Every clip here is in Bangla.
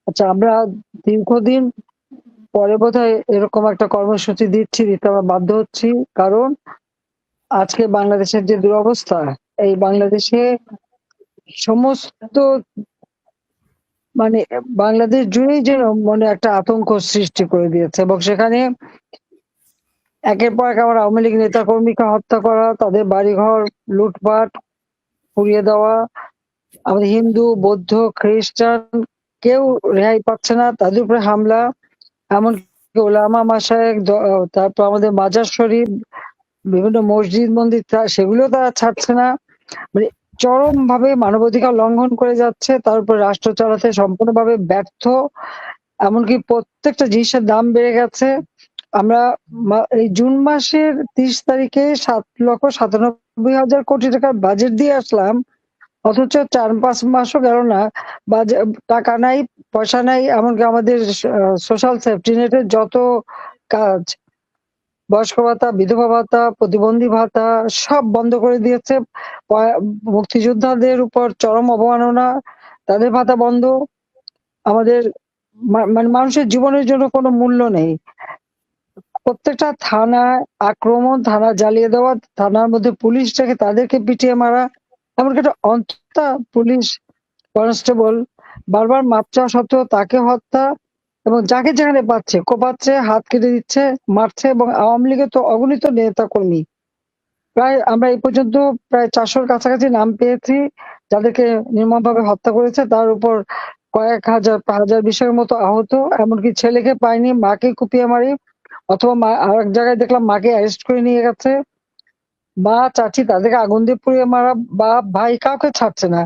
আচ্ছা, আমরা দীর্ঘদিন পরে বোধহয় এরকম একটা কর্মসূচি দিতে আমরা বাধ্য হচ্ছি। কারণ আজকে বাংলাদেশের যে দুরবস্থা, এই বাংলাদেশে সমস্ত মানে বাংলাদেশ জুড়েই যেন মনে একটা আতঙ্ক সৃষ্টি করে দিয়েছে এবং সেখানে একের পর এক আমার আওয়ামী লীগ নেতাকর্মীকে হত্যা করা, তাদের বাড়িঘর লুটপাট, পুড়িয়ে দেওয়া, আমাদের হিন্দু, বৌদ্ধ, খ্রিস্টান কেউ রেহাই পাচ্ছে না। তাদের উপরে হামলা, এমনকি ওলামা মাশায়েখ তারপর আমাদের মাজার শরীফ, বিভিন্ন মসজিদ মন্দির সেগুলো তারা ছাড়ছে না। মানে চরমভাবে মানবাধিকার লঙ্ঘন করে যাচ্ছে। তার উপর রাষ্ট্র চালাতে সম্পূর্ণভাবে ব্যর্থ। এমনকি প্রত্যেকটা জিনিসের দাম বেড়ে গেছে। আমরা এই জুন মাসের ৩০ তারিখে ৭,৯৭,০০০ কোটি টাকার বাজেট দিয়ে আসলাম। অথচ ৪-৫ মাসও গেল না। টাকা নাই, পয়সা নাই। এমনকি আমাদের সোশ্যাল সেফটি নেটের যত কাজ, বয়স্ক ভাতা, বিধবা ভাতা, প্রতিবন্ধী ভাতা সব বন্ধ করে দিয়েছে। মুক্তিযোদ্ধাদের উপর চরম অবমাননা, তাদের ভাতা বন্ধ। আমাদের মানে মানুষের জীবনের জন্য কোনো মূল্য নেই। প্রত্যেকটা থানায় আক্রমণ, থানা জ্বালিয়ে দেওয়া, থানার মধ্যে পুলিশ রেখে তাদেরকে পিটিয়ে মারা। এমনকি একটা অন্তঃসত্ত্বা পুলিশ কনস্টেবল বারবার মাপ চাওয়া সত্ত্বেও তাকে হত্যা এবং যাকে যেখানে পাচ্ছে কোপাচ্ছে, হাত কেটে দিচ্ছে, মারছে। এবং আওয়ামী লীগের তো অগণিত নেতা কর্মী, প্রায় আমরা এই পর্যন্ত প্রায় ৪০০-র কাছাকাছি নাম পেয়েছি যাদেরকে নির্মমভাবে হত্যা করেছে। তার উপর কয়েক হাজার হাজার বিশের মতো আহত। এমনকি ছেলেকে পায়নি, মাকে কুপিয়ে মারি, অথবা মা আরেক জায়গায় দেখলাম মাকে অ্যারেস্ট করে নিয়ে গেছে। মা, চাচি তাদেরকে আগুন দিয়ে পুড়িয়ে মারা, বাপ ভাই কাউকে ছাড়ছে না।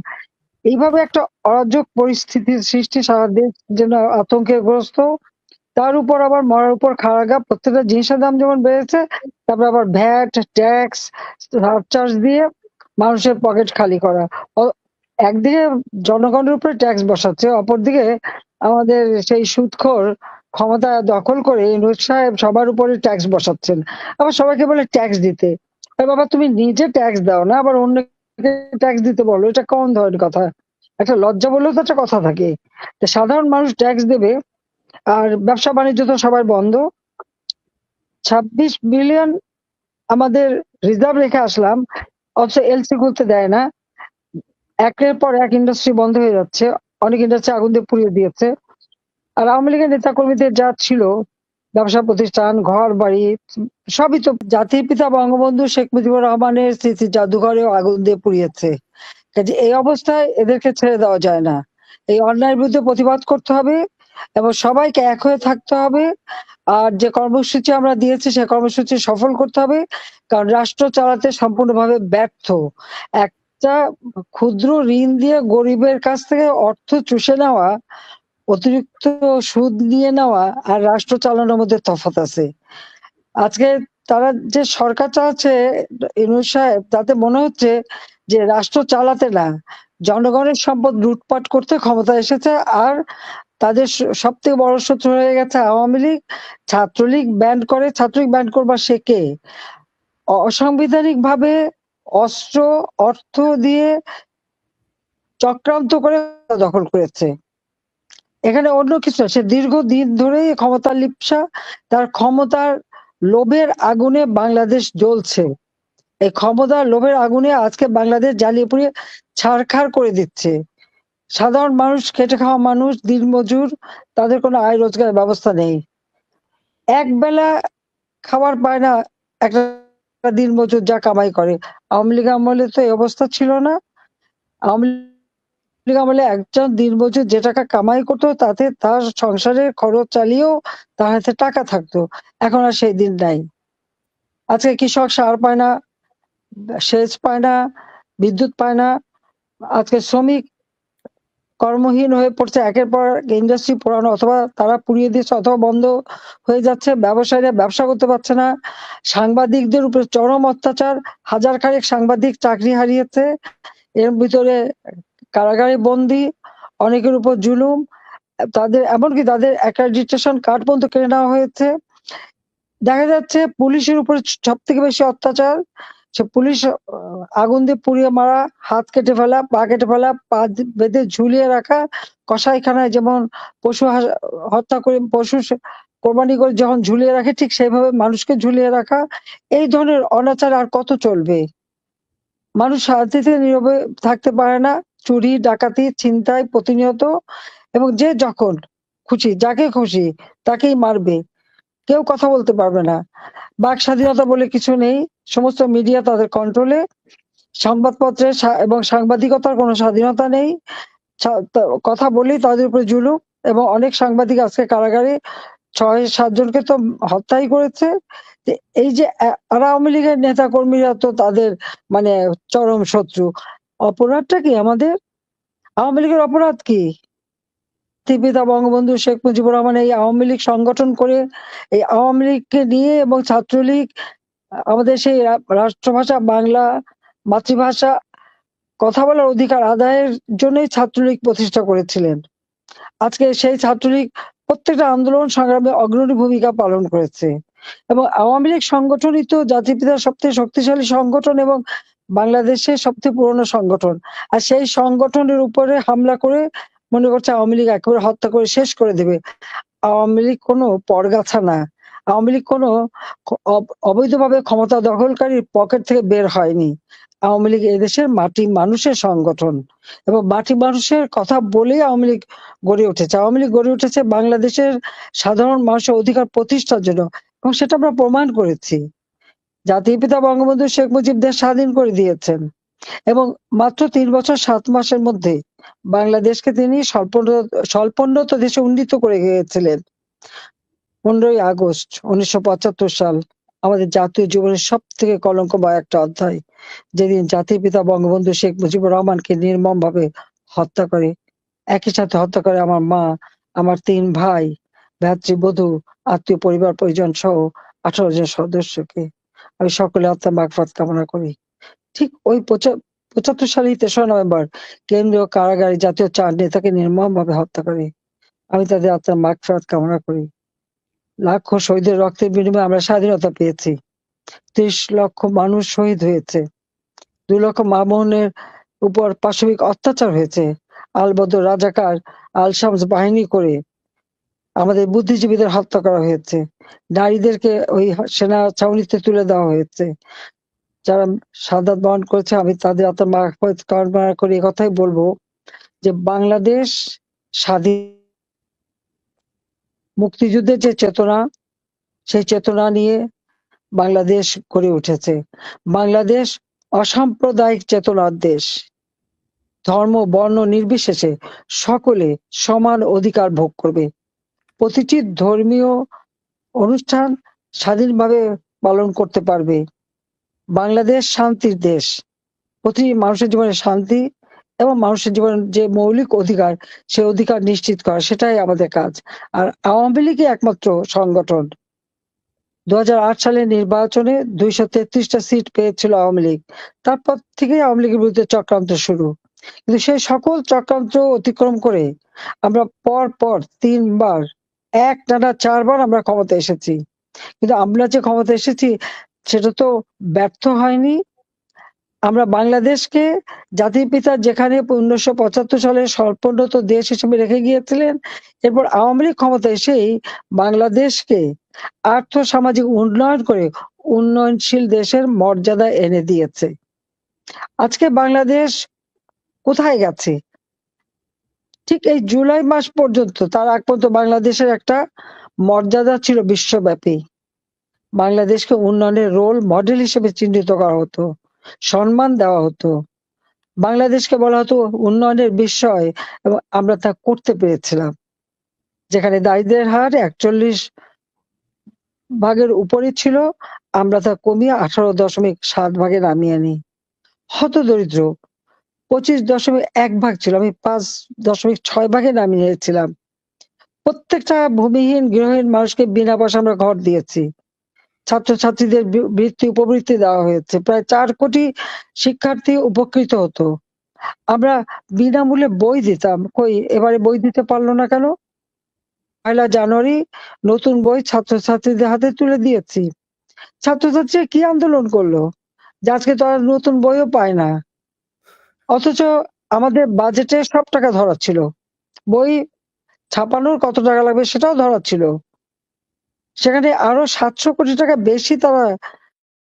এইভাবে একটা অরাজক পরিস্থিতির সৃষ্টি, সারা দেশ যেন আতঙ্কে গ্রস্ত। তার উপর আবার মরার উপর খাড়াগা, প্রত্যেকটা জিনিসের দাম যেমন বেড়েছে, তারপর আবার ভ্যাট, ট্যাক্স, সারচার্জ দিয়ে মানুষের পকেট খালি করা। একদিকে জনগণের উপরে ট্যাক্স বসাচ্ছে, অপরদিকে আমাদের সেই সুদখোর ক্ষমতা দখল করে ইউনূস সাহেব সবার উপরে ট্যাক্স বসাচ্ছেন। আবার সবাইকে বলে ট্যাক্স দিতে। বাবা, তুমি নিজে ট্যাক্স দাও না, আবার অন্যকে ট্যাক্স দিতে বলো, এটা কোন ধরনের কথা? একটা লজ্জা বললেও তো একটা কথা থাকে। সাধারণ মানুষ ট্যাক্স দেবে, আর ব্যবসা বাণিজ্য তো সবার বন্ধ। ২৬ বিলিয়ন আমাদের রিজার্ভ রেখে আসলাম, অথচ এলসি খুলতে দেয় না। একের পর এক ইন্ডাস্ট্রি বন্ধ হয়ে যাচ্ছে, অনেক ইন্ডাস্ট্রি আগুন দিয়ে পুড়িয়ে দিয়েছে। আর আওয়ামী লীগের নেতা কর্মীদের যা ছিল, ব্যবসা প্রতিষ্ঠান, ঘর বাড়ি, সবই তো জাতির পিতা বঙ্গবন্ধু শেখ মুজিবুর রহমানের স্মৃতি জাদুঘরেও আগুন দিয়ে পুড়িয়েছে। কাজে এই অবস্থায় এদেরকে ছেড়ে দেওয়া যায় না। এই অন্যায়ের বিরুদ্ধে প্রতিবাদ করতে হবে এবং সবাইকে এক হয়ে থাকতে হবে। আর যে কর্মসূচি আমরা দিয়েছি সে কর্মসূচি সফল করতে হবে, কারণ রাষ্ট্র চালাতে সম্পূর্ণভাবে ব্যর্থ। একটা ক্ষুদ্র ঋণ দিয়ে গরিবের কাছ থেকে অর্থ চুষে নেওয়া, অতিরিক্ত সুদ নিয়ে নেওয়া আর রাষ্ট্র চালানোর মধ্যে তফাৎ আছে। আজকে তারা যে সরকার চালাচ্ছে ইউনূস সাহেব, তাতে মনে হচ্ছে যে রাষ্ট্র চালাতে না, জনগণের সম্পদ লুটপাট করতে ক্ষমতায় এসেছে। আর তাদের সবথেকে বড় শত্রু হয়ে গেছে আওয়ামী লীগ। ছাত্রলীগ ব্যান্ড করে, ছাত্রলীগ ব্যান্ড করবার সে কে? অসাংবিধানিক ভাবে অস্ত্র, অর্থ দিয়ে চক্রান্ত করে দখল করেছে। এখানে অন্য কিছু না, সে দীর্ঘদিন ধরেই ক্ষমতার লিপ্সা। তার ক্ষমতার লোভের আগুনে বাংলাদেশ জ্বলছে। এই ক্ষমতার লোভের আগুনে আজকে বাংলাদেশ জ্বালিয়ে পুড়িয়ে ছারখার করে দিচ্ছে। সাধারণ মানুষ, খেটে খাওয়া মানুষ, দিনমজুর, তাদের কোনো আয় রোজগারের ব্যবস্থা নেই। একবেলা খাবার পায় না একটা দিনমজুর যা কামাই করে। আওয়ামী লীগ আমলে তো এই অবস্থা ছিল না। আওয়ামী লীগ আমলে একজন দিনমজুর যে টাকা কামাই করতো তাতে তার সংসারের খরচ চালিয়েও তার হাতে টাকা থাকতো। এখন আর সেই দিন নাই। আজকে কৃষক সার পায় না, সেচ পায় না, বিদ্যুৎ পায় না। আজকে শ্রমিক কর্মহীন হয়ে পড়ছে, একের পর ইন্ডাস্ট্রি পোড়ানো অথবা তারা পুড়িয়ে দিচ্ছে অথবা বন্ধ হয়ে যাচ্ছে। ব্যবসায়ীরা ব্যবসা করতে পারছে না। সাংবাদিকদের উপরে চরম অত্যাচার, হাজার খানেক সাংবাদিক চাকরি হারিয়েছে। এর ভিতরে কারাগারে বন্দী, অনেকের উপর জুলুম, তাদের এমনকি তাদের অ্যাক্রেডিটেশন কার্ড পর্যন্ত কেড়ে নেওয়া হয়েছে। দেখা যাচ্ছে পুলিশের উপরে সব থেকে বেশি অত্যাচার, সে পুলিশ আগুন দিয়ে পুড়িয়ে মারা, হাত কেটে ফেলা, পা কেটে ফেলা, পা বেঁধে ঝুলিয়ে রাখা, কসাইখানায় যেমন পশু হত্যা করে পশু কোরবানি করে যখন ঝুলিয়ে রাখে ঠিক সেইভাবে মানুষকে ঝুলিয়ে রাখা। এই ধরনের অনাচার আর কত চলবে? মানুষ শান্তিতে নীরবে থাকতে পারে না। চুরি, ডাকাতি, ছিনতাই প্রতিনিয়ত, এবং যে যখন খুশি যাকে খুশি তাকেই মারবে। কেউ কথা বলতে পারবে না। বাক স্বাধীনতা বলে কিছু নেই। সমস্ত মিডিয়া তাদের কন্ট্রোলে। সংবাদপত্রের এবং সাংবাদিকতার কোনো স্বাধীনতা নেই। কথা বলেই তাদের উপরে জুলুম, এবং অনেক সাংবাদিক আজকে কারাগারে ৬-৭ জনকে তো হত্যাই করেছে। এই যে আর আওয়ামী লীগের নেতা কর্মীরা তো তাদের মানে চরম শত্রু। অপরাধটা কি আমাদের? আওয়ামী লীগের অপরাধ কি? পিতা বঙ্গবন্ধু শেখ মুজিবুর রহমান এই আওয়ামী লীগ সংগঠন করে, এই আওয়ামী লীগকে নিয়ে এবং ছাত্রলীগ আমাদের সেই রাষ্ট্রভাষা বাংলা, মাতৃভাষা, কথা বলার অধিকার আদায়ের জন্যই ছাত্রলীগ প্রতিষ্ঠা করেছিলেন। আজকে সেই ছাত্রলীগ প্রত্যেকটা আন্দোলন সংগ্রামে অগ্রণী ভূমিকা পালন করেছে, এবং আওয়ামী লীগ সংগঠনই তো জাতির পিতার সবচেয়ে শক্তিশালী সংগঠন এবং বাংলাদেশের সবচেয়ে পুরনো সংগঠন। আর সেই সংগঠনের উপরে হামলা করে মনে করছে আওয়ামী লীগ একেবারে হত্যা করে শেষ করে দেবে। আওয়ামী লীগ কোনো পরগাছা না। আওয়ামী লীগ কোনো অবৈধভাবে ক্ষমতা দখলকারীর পকেট থেকে বের হয়নি। আওয়ামী লীগ এদেশের মাটি মানুষের সংগঠন, এবং মাটি মানুষের কথা বলেই আওয়ামী লীগ গড়ে উঠেছে। আওয়ামী লীগ গড়ে উঠেছে বাংলাদেশের সাধারণ মানুষের অধিকার প্রতিষ্ঠার জন্য, এবং সেটা আমরা প্রমাণ করেছি। জাতির পিতা বঙ্গবন্ধু শেখ মুজিব দেশ স্বাধীন করে দিয়েছেন, এবং মাত্র ৩ বছর ৭ মাসের মধ্যে বাংলাদেশকে তিনি স্বল্পোন্নত দেশে উন্নীত করে গিয়েছিলেন। ১৫ই আগস্ট ১৯৭৫ সাল আমাদের জাতীয় জীবনের সবথেকে কলঙ্কময় একটা অধ্যায়, যেদিন জাতির পিতা বঙ্গবন্ধু শেখ মুজিবুর রহমানকে নির্মমভাবে হত্যা করে। একই সাথে হত্যা করে আমার মা, আমার ৩ ভাই, ভ্রাতৃবধূ, আত্মীয় পরিবার পরিজন সহ ১৮ জন সদস্যকে। আমি সকলের আত্মার মাগফিরাত কামনা করি। ঠিক ওই ৭৫ সালের ৩রা নভেম্বর কেন্দ্রীয় কারাগারে জাতীয় ৪ নেতাকে নির্মমভাবে হত্যা করে। আমি তাদের আত্মার মাগফিরাত কামনা করি। লাখো শহীদের রক্তের বিনিময়ে আমরা স্বাধীনতা পেয়েছি। ৩০ লক্ষ মানুষ শহীদ হয়েছে। ২ লক্ষ মা-বোনের উপর পাশবিক অত্যাচার হয়েছে। আলবদর রাজাকার, আল শামস বাহিনী করে আমাদের বুদ্ধিজীবীদের হত্যা করা হয়েছে। নারীদেরকে ওই সেনা ছাউনিতে তুলে দেওয়া হয়েছে। যারা শাহাদাত বরণ করেছে আমি তাদের আত্মার মাগফিরাত কামনা করে একথাই বলবো যে বাংলাদেশ স্বাধীন, মুক্তিযুদ্ধের যে চেতনা, সেই চেতনা নিয়ে বাংলাদেশ গড়ে উঠেছে। বাংলাদেশ অসাম্প্রদায়িক চেতনার দেশ। ধর্ম বর্ণ নির্বিশেষে সকলে সমান অধিকার ভোগ করবে। প্রতিটি ধর্মীয় অনুষ্ঠান স্বাধীনভাবে পালন করতে পারবে। বাংলাদেশ শান্তির দেশ। প্রতিটি মানুষের জীবনে শান্তি এবং মানুষের জীবনের যে মৌলিক অধিকার, সে অধিকার নিশ্চিত করা, সেটাই আমাদের কাজ। আর আওয়ামী লীগই একমাত্র সংগঠন। ২০০৮ সালের নির্বাচনে ২৩৩টা সিট পেয়েছিল আওয়ামী লীগ। তারপর থেকেই আওয়ামী লীগের বিরুদ্ধে চক্রান্ত শুরু। কিন্তু সেই সকল চক্রান্ত অতিক্রম করে আমরা পর ৩ বার, একটানা ৪ বার আমরা ক্ষমতায় এসেছি। কিন্তু আমরা যে ক্ষমতায় এসেছি সেটা তো ব্যর্থ হয়নি। আমরা বাংলাদেশকে জাতির পিতা যেখানে ১৯৭৫ সালে স্বল্পোন্নত দেশ হিসেবে রেখে গিয়েছিলেন, এরপর আওয়ামী লীগ ক্ষমতায় এসেই বাংলাদেশকে আর্থ-সামাজিক উন্নয়ন করে উন্নয়নশীল দেশের মর্যাদা এনে দিয়েছে। আজকে বাংলাদেশ কোথায় গেছে? ঠিক এই জুলাই মাস পর্যন্ত, তার আগ পর্যন্ত বাংলাদেশের একটা মর্যাদা ছিল বিশ্বব্যাপী। বাংলাদেশকে উন্নয়নের রোল মডেল হিসেবে চিহ্নিত করা হতো, সম্মান দেওয়া হতো। বাংলাদেশকে বলা হতো উন্নয়নের বিষয়, এবং আমরা তা করতে পেরেছিলাম। যেখানে দারিদ্র্যের হার ৪১ ভাগের উপরে ছিল, আমরা তা কমিয়ে ১৮.৭ ভাগে নামিয়ে আনি। হতদরিদ্র ২৫.১ ভাগ ছিল, আমি ৫.৬ ভাগে নামিয়ে এনেছিলাম। প্রত্যেকটা ভূমিহীন গৃহহীন মানুষকে বিনা পয়সা আমরা ঘর দিয়েছি। ছাত্রছাত্রীদের বৃত্তি উপবৃত্তি দেওয়া হয়েছে। প্রায় ৪ কোটি শিক্ষার্থী উপকৃত হতো। আমরা বিনামূল্যে বই দিতাম। কই এবারে বই দিতে পারল না কেন? ১লা জানুয়ারি নতুন বই ছাত্রছাত্রীদের হাতে তুলে দিয়েছি। ছাত্রছাত্রীরা কি আন্দোলন করলো? যে আজকে তো আর নতুন বইও পায় না। অথচ আমাদের বাজেটে সব টাকা ধরা ছিল। বই ছাপানোর কত টাকা লাগবে সেটাও ধরা ছিল। সেখানে আরো ৭০০ কোটি টাকা বেশি তারা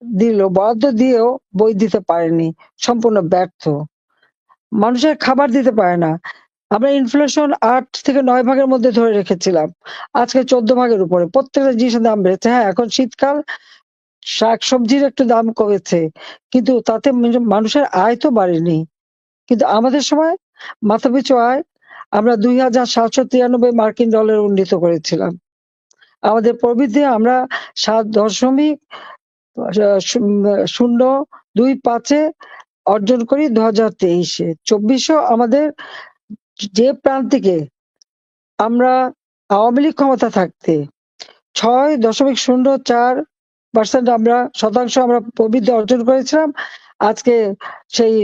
দিল। বরাদ্দ দিয়েও বই দিতে পারেনি। সম্পূর্ণ ব্যর্থ। মানুষের খাবার দিতে পারে না। আমরা ইনফ্লেশন ৮ থেকে ৯ ভাগের মধ্যে ধরে রেখেছিলাম। আজকে ১৪ ভাগের উপরে। প্রত্যেকটা জিনিসের দাম বেড়েছে। হ্যাঁ, এখন শীতকাল, শাকসবজির একটু দাম কমেছে। কিন্তু তাতে মানুষের আয় তো বাড়েনি। কিন্তু আমাদের সময় মাথাপিছু আয় আমরা $২,৭৯৩ মার্কিন ডলার উন্নীত করেছিলাম। আমাদের প্রবৃদ্ধি আমরা ৭.০২৫ এ অর্জন করি ২০২৩ এ। ২৪০০ আমাদের যে প্রান্তিকে আমরা আওয়ামী লীগ ক্ষমতা থাকতে ৬.০৪% আমরা প্রবৃদ্ধি অর্জন করেছিলাম। আজকে সেই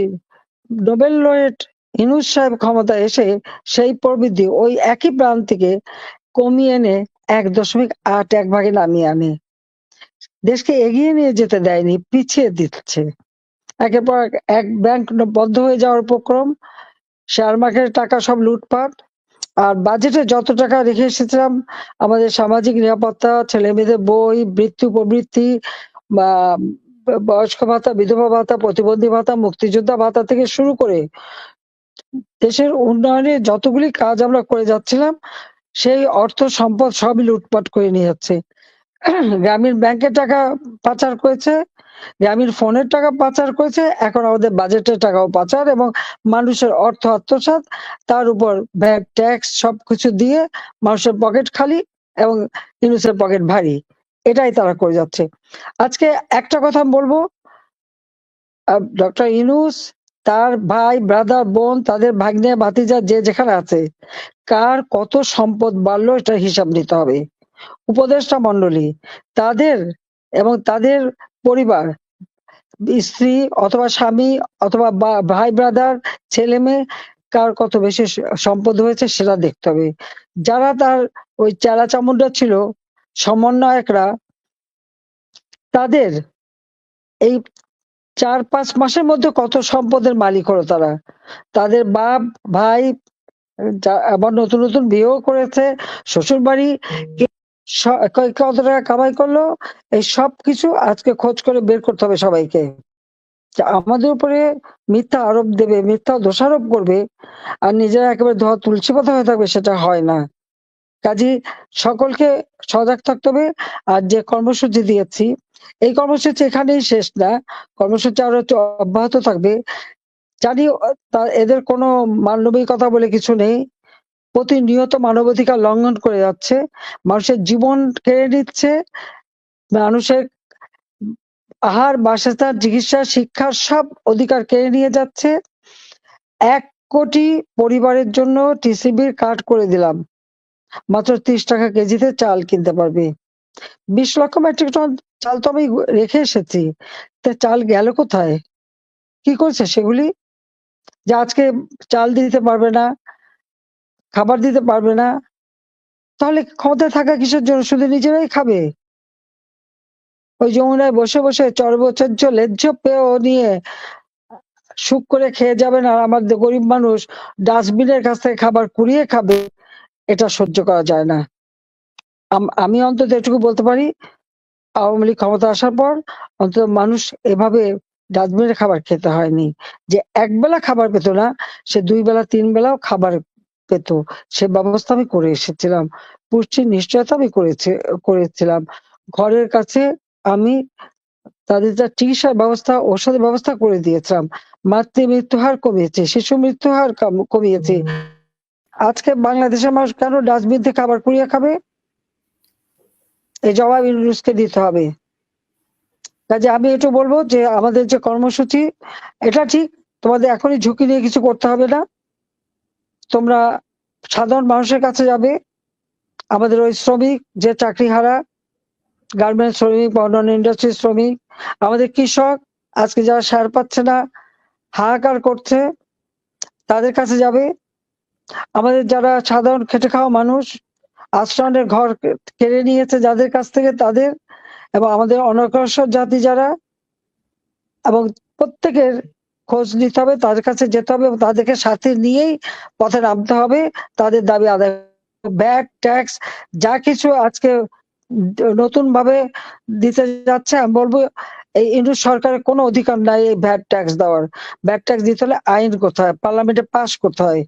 নোবেল লরেট ইউনূস সাহেব ক্ষমতায় এসে সেই প্রবৃদ্ধি ওই একই প্রান্তিকে কমিয়ে এনে ১.৮ ভাগে নামিয়ে আনে। দেশকে এগিয়ে নিয়ে যেতে দেয়নি, পিছিয়ে দিচ্ছে। একের পর এক ব্যাংক বন্ধ হয়ে যাওয়ার উপক্রম, শেয়ার মার্কেটের টাকা সব লুটপাট। আর বাজেটে যত টাকা রেখে এসেছিলাম আমাদের সামাজিক নিরাপত্তা, ছেলেমেয়েদের বই, মৃত্যু প্রবৃত্তি, বা বয়স্ক ভাতা, বিধবা ভাতা, প্রতিবন্ধী ভাতা, মুক্তিযোদ্ধা ভাতা থেকে শুরু করে দেশের উন্নয়নে যতগুলি কাজ আমরা করে যাচ্ছিলাম, সেই অর্থ সম্পদ সবই লুটপাট করে নিয়ে যাচ্ছে। গ্রামীণ ব্যাংকের টাকা পাচার করেছে, গ্রামীণ ফোনের টাকা পাচার করেছে, এখন আমাদের বাজেটের টাকাও পাচার এবং মানুষের অর্থ আত্মসাৎ, তার উপর ভ্যাট, ট্যাক্স সবকিছু দিয়ে মানুষের পকেট খালি এবং ইউনূসের পকেট ভারী। এটাই তারা করে যাচ্ছে। আজকে একটা কথা আমি বলব, ডক্টর ইউনূস, তার ভাই, ব্রাদার, বোন, তাদের ভাগ্নে, ভাতিজা যে যেখানে আছে, কার কত সম্পদ বাড়লো এটার হিসাব নিতে হবে। উপদেষ্টা মণ্ডলী, তাদের এবং তাদের পরিবার, স্ত্রী অথবা স্বামী অথবা ভাই, ব্রাদার, ছেলে-মেয়ে, কার কত বেশি সম্পদ হয়েছে সেটা দেখতে হবে। যারা তার ওই চেলা-চামুন্ডা ছিল, সমন্বয়করা, তাদের এই ৪-৫ মাসের মধ্যে কত সম্পদের মালিক হলো তারা। তাদের বাপ, ভাই আবার নতুন, নতুন বিয়েও করেছে, শ্বশুরবাড়ি কত টাকা কামাই করলো, এই সবকিছু আজকে খোঁজ করে বের করতে হবে সবাইকে। যে আমাদের উপরে মিথ্যা আরোপ দেবে, মিথ্যা দোষারোপ করবে আর নিজেরা একেবারে ধোয়া তুলসী পাতা হয়ে থাকবে, সেটা হয় না। কাজেই সকলকে সজাগ থাকতে হবে। আর যে কর্মসূচি দিয়েছি, এই কর্মসূচি এখানেই শেষ না। কর্মসূচি আরো অব্যাহত থাকবে। জানি এদের কোনো মানবিকতা বলে কিছু নেই। প্রতিনিয়ত মানবাধিকার লঙ্ঘন করে যাচ্ছে। মানুষের জীবন কেড়ে নিচ্ছে। মানুষের আহার, বাসস্থান, চিকিৎসা, শিক্ষার সব অধিকার কেড়ে নিয়ে যাচ্ছে। ১ কোটি পরিবারের জন্য টিসিবির কার্ড করে দিলাম। মাত্র ৩০ টাকা কেজিতে চাল কিনতে পারবে। ২০ লক্ষ মেট্রিক টন চাল তো আমি রেখে এসেছি। তা চাল গেল কোথায়? কি করছে সেগুলি? যে আজকে চাল দিতে পারবে না, খাবার দিতে পারবে না। তাহলে ক্ষমতায় থাকা কিসের জন্য? শুধু নিজেরাই খাবে। ওই যমুনায় বসে, বসে চরবচর্য লেজ্জ পেয় নিয়ে সুখ করে খেয়ে যাবেন আর আমাদের গরিব মানুষ ডাস্টবিনের কাছ থেকে খাবার কুড়িয়ে খাবে, এটা সহ্য করা যায় না। আমি অন্তত এটুকু বলতে পারি, আওয়ামী লীগ ক্ষমতা আসার পর অন্তত মানুষ এভাবে ডাস্টবিনের খাবার খেতে হয়নি। যে একবেলা খাবার পেত না, সে ২ বেলা ৩ বেলাও খাবার পেত। সে ব্যবস্থা আমি করে এসেছিলাম। পুষ্টির নিশ্চয়তা আমি করেছিলাম। ঘরের কাছে আমি তাদের যা চিকিৎসার ব্যবস্থা, ঔষধের ব্যবস্থা করে দিয়েছিলাম। মাতৃ মৃত্যু হার কমিয়েছে, শিশু মৃত্যু হার কমিয়েছে। আজকে বাংলাদেশের মানুষ কেন ডাস্টবিন থেকে খাবার কুড়িয়ে খাবে? এই জবাব ইউনূসকে দিতে হবে। কাজে আমি এটুকু বলবো যে আমাদের যে কর্মসূচি, এটা ঠিক, তোমাদের এখনই ঝুঁকি নিয়ে কিছু করতে হবে না। তোমরা সাধারণ মানুষের কাছে যাবে, আমাদের ওই শ্রমিক যে চাকরিহারা, গার্মেন্টস শ্রমিক বা অন্যান্য ইন্ডাস্ট্রির শ্রমিক, আমাদের কৃষক আজকে যারা সার পাচ্ছে না, হাহাকার করছে, তাদের কাছে যাবে। আমাদের যারা সাধারণ খেটে খাওয়া মানুষ, আশ্রয়ের ঘর কেড়ে নিয়েছে যাদের কাছ থেকে, তাদের, এবং আমাদের অনগ্রসর জাতি যারা, এবং প্রত্যেকের খোঁজ নিতে হবে, তাদের কাছে যেতে হবে এবং তাদেরকে সাথে নিয়েই পথে নামতে হবে, তাদের দাবি আদায়। ভ্যাট, ট্যাক্স যা কিছু আজকে নতুন ভাবে দিতে যাচ্ছে, আমি বলবো এই ইউনূস সরকারের কোনো অধিকার নাই এই ভ্যাট ট্যাক্স দেওয়ার। ভ্যাট ট্যাক্স দিতে হলে আইন করতে হয়, পার্লামেন্টে পাস করতে হয়।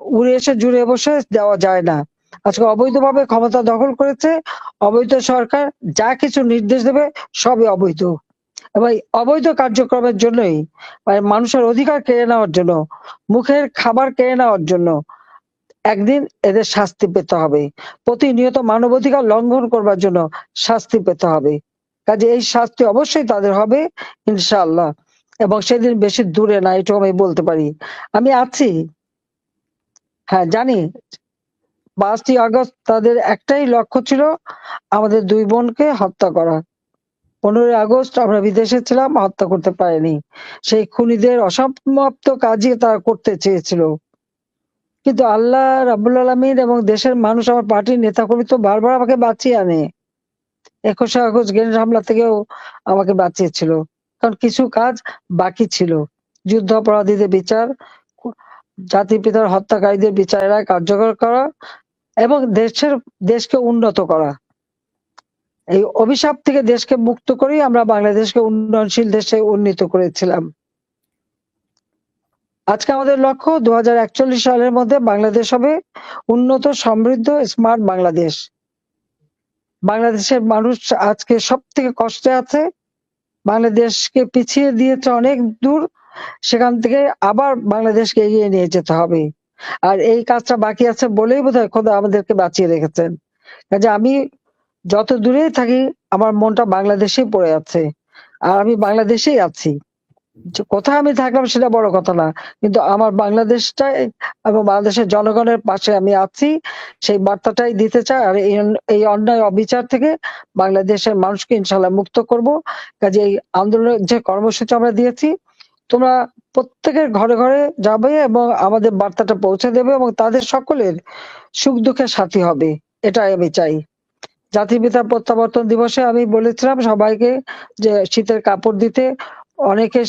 উড়ে এসে জুড়ে বসে দেওয়া যায় না। আজকে অবৈধভাবে ক্ষমতা দখল করেছে, অবৈধ সরকার যা কিছু নির্দেশ দেবে সবই অবৈধ। এবং এই অবৈধ কার্যক্রমের জন্যই মানে মানুষের অধিকার কেড়ে নেওয়ার জন্য, মুখের খাবার কেড়ে নেওয়ার জন্য একদিন এদের শাস্তি পেতে হবে। প্রতিনিয়ত মানবাধিকার লঙ্ঘন করবার জন্য শাস্তি পেতে হবে। কাজে এই শাস্তি অবশ্যই তাদের হবে ইনশাআল্লাহ। এবং সেদিন বেশি দূরে না, এটুকু আমি বলতে পারি। আমি আছি, হ্যাঁ জানি। ৫ই আগস্ট তাদের একটাই লক্ষ্য ছিল আমাদের ২ বোনকে হত্যা করা। ১৫ই আগস্ট আমরা বিদেশে ছিলাম, হত্যা করতে পারেনি। সেই খুনিদের অসমাপ্ত কাজই তারা করতে চেয়েছিল। কিন্তু আল্লাহ রাব্বুল আলামিন এবং দেশের মানুষ, আমার পার্টির নেতাকর্মী তো বারবার আমাকে বাঁচিয়ে আনে। ২১শে আগস্ট গ্রেনেড হামলা থেকেও আমাকে বাঁচিয়েছিল। কারণ কিছু কাজ বাকি ছিল। যুদ্ধাপরাধীদের বিচার, জাতির পিতার হত্যাকারীদের বিচারের রায় কার্যকর করা এবং দেশকে উন্নত করা। এই অভিশাপ থেকে দেশকে মুক্ত করেই আমরা বাংলাদেশকে উন্নয়নশীল দেশে উন্নীত করেছিলাম। আজকে আমাদের লক্ষ্য ২০৪১ সালের মধ্যে বাংলাদেশ হবে উন্নত, সমৃদ্ধ, স্মার্ট বাংলাদেশ। বাংলাদেশের মানুষ আজকে সবথেকে কষ্টে আছে। বাংলাদেশকে পিছিয়ে দিয়েছে অনেক দূর। সেখান থেকে আবার বাংলাদেশকে এগিয়ে নিয়ে যেতে হবে। আর এই কাজটা বাকি আছে বলেই বোধহয় খোদা আমাদেরকে বাঁচিয়ে রেখেছেন। কাজে আমি যত দূরেই থাকি আমার মনটা বাংলাদেশেই পড়ে আছে। আর আমি বাংলাদেশেই আছি। কোথায় আমি থাকলাম সেটা বড় কথা না। কিন্তু আমার বাংলাদেশটাই এবং বাংলাদেশের জনগণের পাশে আমি আছি। সেই বার্তাটাই দিতে চাই। আর এই অন্যায় অবিচার থেকে বাংলাদেশের মানুষকে ইনশাআল্লাহ মুক্ত করব। কাজে এই আন্দোলনের যে কর্মসূচি আমরা দিয়েছি, তোমরা প্রত্যেকের ঘরে, ঘরে যাবে এবং আমাদের বার্তাটা পৌঁছে দেবে এবং তাদের সকলের সুখ-দুঃখের সাথী হবে। এটাই আমি চাই। জাতির পিতার প্রত্যাবর্তন দিবসে আমি বলেছিলাম সবাইকে যে শীতের কাপড় দিতে। অনেকে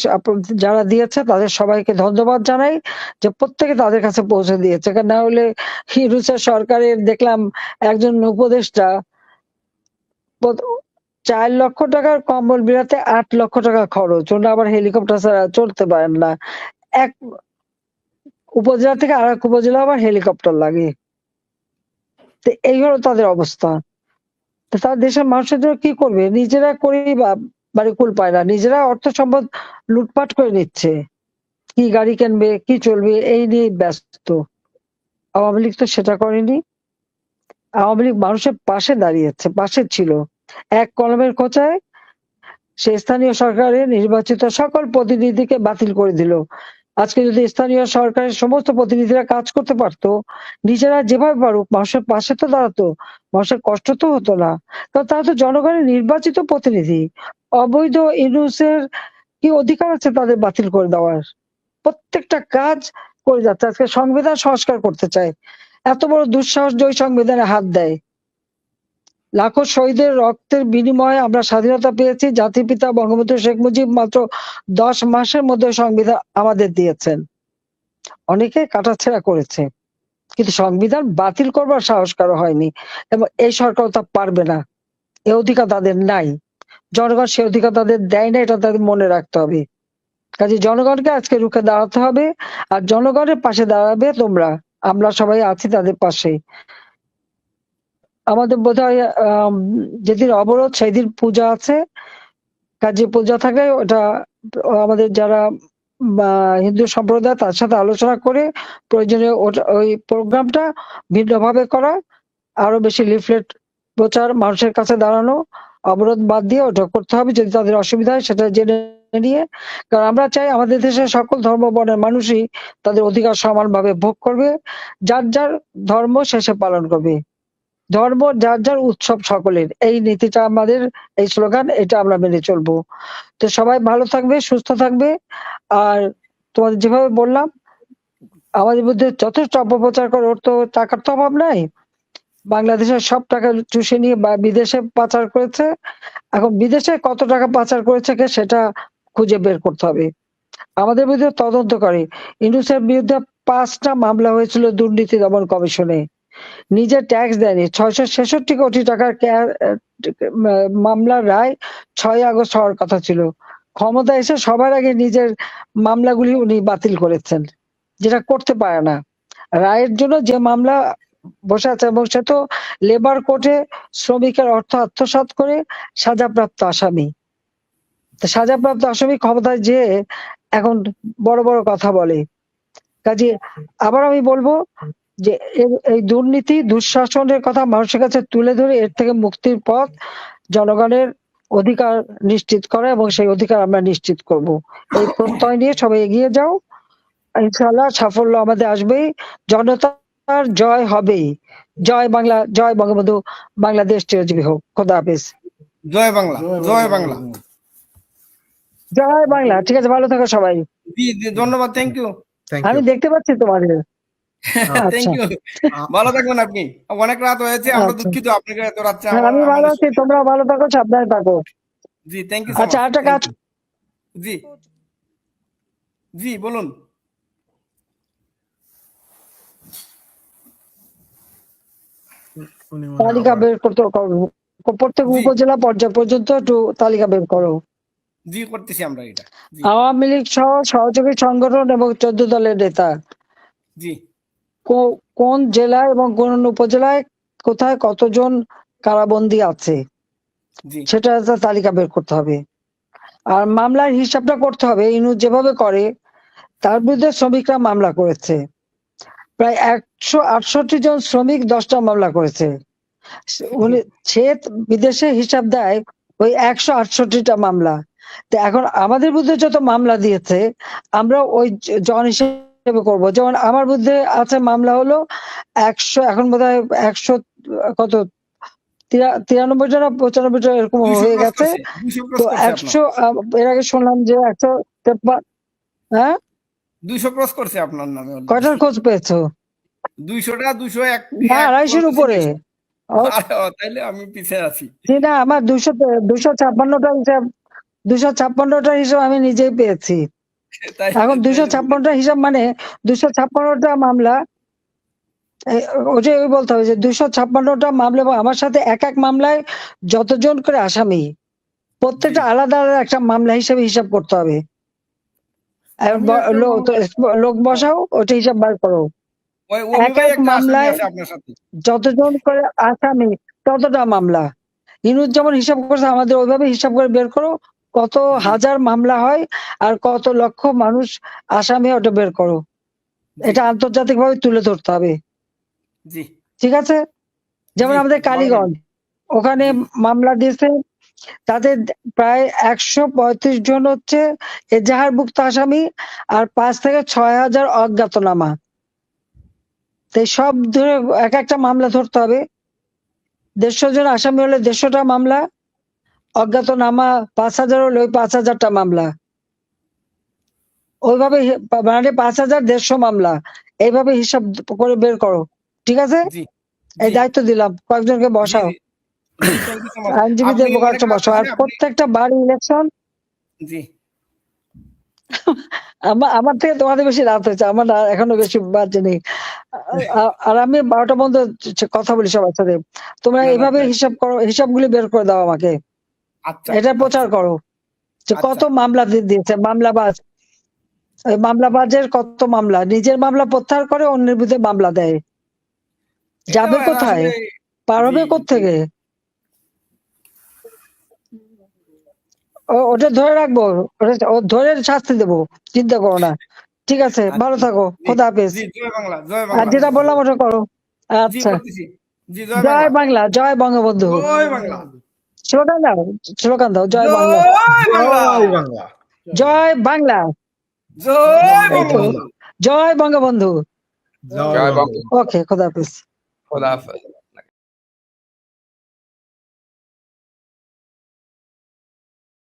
যারা দিয়েছে তাদের সবাইকে ধন্যবাদ জানাই যে প্রত্যেকে তাদের কাছে পৌঁছে দিয়েছে। না হলে ইউনূসের সরকারের দেখলাম একজন উপদেষ্টা ৪ লক্ষ টাকার কম্বল বিলাতে ৮ লক্ষ টাকা খরচ। ওনারা আবার হেলিকপ্টার ছাড়া চলতে পারেন না। এক উপজেলা থেকে আরেক উপজেলা আবার হেলিকপ্টার লাগে। তো এই হলো তাদের অবস্থা। তো তারা দেশের মানুষের জন্য কি করবে? নিজেরা করেই বাড়ি কুল পায় না। নিজেরা অর্থ সম্পদ লুটপাট করে নিচ্ছে। কি গাড়ি কিনবে, কি চলবে এই নিয়েই ব্যস্ত। আওয়ামী লীগ তো সেটা করেনি। আওয়ামী লীগ মানুষের পাশে দাঁড়িয়েছে, পাশে ছিল। এক কলমের খোঁচায় সে স্থানীয় সরকারের নির্বাচিত সকল প্রতিনিধিকে বাতিল করে দিল। আজকে যদি স্থানীয় সরকারের সমস্ত প্রতিনিধিরা কাজ করতে পারতো, নিজেরা যেভাবে পারুক মানুষের পাশে তো দাঁড়াতো, মানুষের কষ্ট তো হতো না। কারণ তারা তো জনগণের নির্বাচিত প্রতিনিধি। অবৈধ ইউনূসের কি অধিকার আছে তাদের বাতিল করে দেওয়ার? প্রত্যেকটা কাজ করে যাচ্ছে। আজকে সংবিধান সংস্কার করতে চায়। এত বড় দুঃসাহস যে ওই সংবিধানে হাত দেয়। লাখো শহীদের রক্তের বিনিময়ে আমরা স্বাধীনতা পেয়েছি। জাতির পিতা বঙ্গবন্ধু শেখ মুজিব মাত্র ১০ মাসের মধ্যে সংবিধান আমাদের দিয়েছেন। অনেকে কাটাছেঁড়া করেছে। কিন্তু সংবিধান বাতিল করবার সাহস কারো হয়নি। এবং এই সরকারও তা পারবে না। এ অধিকার তাদের নাই। জনগণ সে অধিকার তাদের দেয় না, এটা তাদের মনে রাখতে হবে। কাজে জনগণকে আজকে রুখে দাঁড়াতে হবে। আর জনগণের পাশে দাঁড়াবে তোমরা। আমরা সবাই আছি তাদের পাশে। আমাদের বোধহয় যেদিন অবরোধ সেদিন পূজা আছে। কাজে পূজা থাকলে ওটা আমাদের যারা হিন্দু সম্প্রদায় তার সাথে আলোচনা করে প্রয়োজনীয় ওই প্রোগ্রামটা ভিন্নভাবে করা, আরো বেশি লিফলেট প্রচার, মানুষের কাছে দাঁড়ানো, অবরোধ বাদ দিয়ে ওটা করতে হবে। যদি তাদের অসুবিধা হয় সেটা জেনে নিয়ে, কারণ আমরা চাই আমাদের দেশের সকল ধর্ম বর্ণের মানুষই তাদের অধিকার সমানভাবে ভোগ করবে। যার যার ধর্ম শেষে পালন করবে। ধর্ম যার যার উৎসব সকলের, এই নীতিটা আমাদের, এই স্লোগান, এটা আমরা মেনে চলবো। তো সবাই ভালো থাকবে, সুস্থ থাকবে। আর তোমাদের যেভাবে বললাম আমাদের মধ্যে যথেষ্ট অপপ্রচার করে, ওর তো টাকার তো অভাব নাই। বাংলাদেশের সব টাকা চুষে নিয়ে বিদেশে পাচার করেছে। এখন বিদেশে কত টাকা পাচার করেছে কে সেটা খুঁজে বের করতে হবে। আমাদের বিরুদ্ধে তদন্ত করে। ইউনূসের বিরুদ্ধে ৫টা মামলা হয়েছিল দুর্নীতি দমন কমিশনে। নিজে ট্যাক্স দেয়নি। ৬৬৬ কোটি টাকার মামলার রায় ৬ আগস্ট হওয়ার কথা ছিল। ক্ষমতা এসে সবার আগে নিজের মামলাগুলি উনি বাতিল করেছেন, যেটা করতে পারে না। রায়ের জন্য যে মামলা বসে আছে, এবং সে তো লেবার কোর্টে শ্রমিকের অর্থ আত্মসাৎ করে সাজাপ্রাপ্ত আসামি। সাজাপ্রাপ্ত আসামি ক্ষমতায় যেয়ে এখন বড় বড় কথা বলে। কাজে আবার আমি বলবো যে এই দুর্নীতি দুঃশাসনের কথা মানুষের কাছে তুলে ধরে এর থেকে মুক্তির পথ জনগণের অধিকার নিশ্চিত করা, এবং সেই অধিকার আমরা নিশ্চিত করব। এই প্রত্যয় নিয়ে সবাই এগিয়ে যাও। ইনশাআল্লাহ সাফল্য আমাদের আসবেই। জনতার জয় হবেই। জয় বাংলা, জয় বঙ্গবন্ধু, বাংলাদেশ চিরজীবী হোক। খোদা হাফেজ। জয় বাংলা, জয় বাংলা, জয় বাংলা। ঠিক আছে, ভালো থাকো সবাই। জি জি, ধন্যবাদ, থ্যাংক ইউ। আমি দেখতে পাচ্ছি তোমাদের। থ্যাংক ইউ, ভালো থাকবেন আপনি। অনেক রাত হয়েছে, আমরা আচ্ছা। দুঃখিত আপনাকে এত রাত্রে হ্যাঁ, আমি ভালো আছি, তোমরা ভালো থাকো, সাবধানে থাকো। জি, থ্যাংক ইউ। আচ্ছা, একটা কাজ। জি জি, বলুন। তালিকা বের করতে করো, প্রত্যেক উপজেলা পর্যায় পর্যন্ত একটু তালিকা বের করো। জি, করতেছি আমরা এটা। আওয়ামী লীগ সহ সহযোগী সংগঠন এবং ১৪ দলের নেতা জি, কোন জেলায় এবং কোন উপজেলায় কোথায় কতজন কারাবন্দী আছে সেটা একটা তালিকা বের করতে হবে। আর মামলার হিসাবটা করতে হবে। ইনু যেভাবে করে, তার বিরুদ্ধে শ্রমিকরা মামলা করেছে। প্রায় ১৬৮ জন শ্রমিক ১০টা মামলা করেছে। উনি সে বিদেশে হিসাব দেয় ওই ১৬৮টা মামলা। তো এখন আমাদের বিরুদ্ধে যত মামলা দিয়েছে, আমরা ওই জন হিসেবে করব। যেমন আমার বিরুদ্ধে আছে মামলা হলো ১০০, এখন বোধহয় ১০০ কত ৯৩টা না ৯৫টা এরকম হয়ে গেছে। তো ১০০, এর আগে শুনলাম যে ১৫৩। হ্যাঁ, 200 ক্রস করছে আপনার নামে। কয়টার খোঁজ পেয়েছো? 200টা, 201 না, ২৫০-র উপরে। তাইলে আমি পিছিয়ে আছি। না, আমার ২৫৬টা হিসাব, ২৫৬টা হিসাব আমি নিজেই পেয়েছি। এখন ২৫৬টা হিসাব মানে ২৫৬টা মামলা। ওটাই বলতে হবে যে ২৫৬টা মামলা, এবং আমার সাথে এক এক মামলায় যতজন করে আসামি, প্রত্যেকটা আলাদা আলাদা একটা মামলা হিসাবে হিসাব করতে হবে। লোক বসাও, ওটা হিসাব বার করো। এক এক মামলায় যতজন করে আসামি ততটা মামলা। ইনুস যেমন হিসাব করছে, আমাদের ওইভাবে হিসাব করে বের করো কত হাজার মামলা হয় আর কত লক্ষ মানুষ আসামি, ওটা বের করো। এটা আন্তর্জাতিক ভাবে তুলে ধরতে হবে। ঠিক আছে? যেমন আমাদের কালীগঞ্জ, ওখানে মামলা দিয়েছে, তাদের প্রায় ১৩৫ জন হচ্ছে এজাহারভুক্ত আসামি, আর ৫ থেকে ৬ হাজার অজ্ঞাতনামা। তাই সব ধরে এক একটা মামলা ধরতে হবে। ১৫০ জন আসামি হলে ১৫০টা মামলা, অজ্ঞাতনামা ৫,০০০ হলে ওই ৫,০০০টা মামলা। ওইভাবে মানে ৫,০০০, ১৫০ মামলা, এইভাবে হিসাব করে বের করো। ঠিক আছে? এই দায়িত্ব দিলাম, কয়েকজনকে বসাও, আইনজীবীদের কয়েকটা বসাও। আর প্রত্যেকটা বাড়ি ইলেকশন। আমার থেকে তোমাদের বেশি রাত হয়েছে, আমার এখনো বেশি বাজে নেই। আর আমি ১২টা পর্যন্ত কথা বলি সবার সাথে। তোমরা এইভাবে হিসাব করো, হিসাবগুলি বের করে দাও আমাকে। এটা প্রচার করো যে কত মামলা দিয়েছে মামলাবাজ। ওই মামলাবাজের কত মামলা, নিজের মামলা প্রত্যাহার করে অন্যের বিরুদ্ধে মামলা দেয়। যাবে কোথায়? পার হবে কোত্থেকে? ওটা ধরে রাখবো, ধরে শাস্তি দেবো, চিন্তা করো না। ঠিক আছে, ভালো থাকো, খোদা হাফেজ। আর যেটা বললাম ওটা করো। আচ্ছা, জয় বাংলা, জয় বঙ্গবন্ধু। স্লোগান দাও, স্লোগান দাও, জয় বাংলা, জয় বাংলা, জয় বঙ্গবন্ধু। ওকে, খোদা হাফেজ।